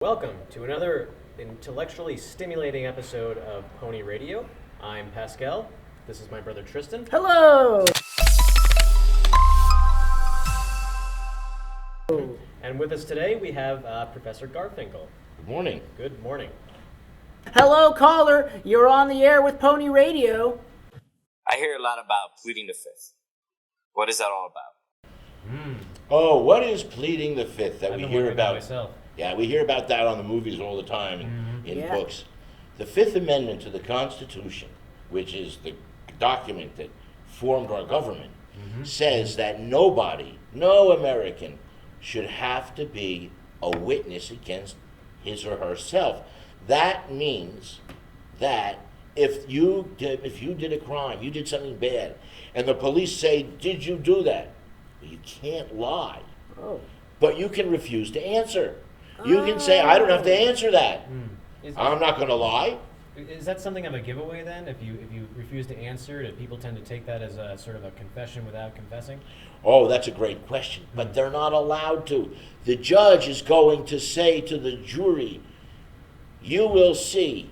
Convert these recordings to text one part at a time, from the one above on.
Welcome to another intellectually stimulating episode of Pony Radio. I'm Pascal. This is my brother Tristan. Hello! And with us today we have Professor Garfinkel. Good morning. Good morning. Hello, caller. You're on the air with Pony Radio. I hear a lot about pleading the fifth. What is that all about? Oh, what is pleading the fifth that I've we been hear wondering that about? myself. Yeah, we hear about that on the movies all the time and in books. The Fifth Amendment to the Constitution, which is the document that formed our government, says that nobody, no American, should have to be a witness against his or herself. That means that if you did a crime, you did something bad, and the police say, "Did you do that?" You can't lie, but you can refuse to answer. You can say, "I don't have to answer that. I'm not going to lie." Is that something of a giveaway then? If you refuse to answer, do people tend to take that as a sort of a confession without confessing? Oh, that's a great question, but they're not allowed to. The judge is going to say to the jury, "You will see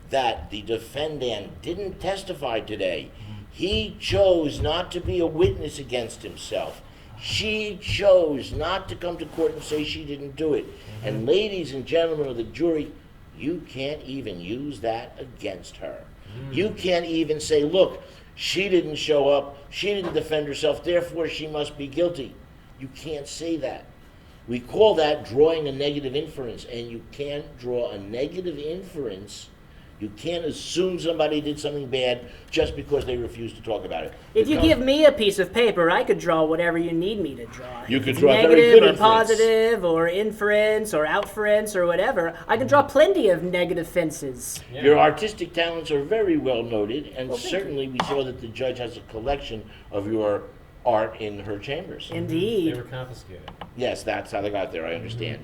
that the defendant didn't testify today. He chose not to be a witness against himself. She chose not to come to court and say she didn't do it." And ladies and gentlemen of the jury, you can't even use that against her. You can't even say, "Look, she didn't show up, she didn't defend herself, therefore she must be guilty." You can't say that. We call that drawing a negative inference, and you can't draw a negative inference. You can't assume somebody did something bad just because they refuse to talk about it. If you give me a piece of paper, I could draw whatever you need me to draw. You could If draw it's a very negative good or inference. positive or inference or outference or whatever. I can draw plenty of negative fences. Yeah. Your artistic talents are very well noted, and Well, thank certainly we saw that the judge has a collection of your art in her chambers. They Indeed. were confiscated. Yes, that's how they got there, I understand.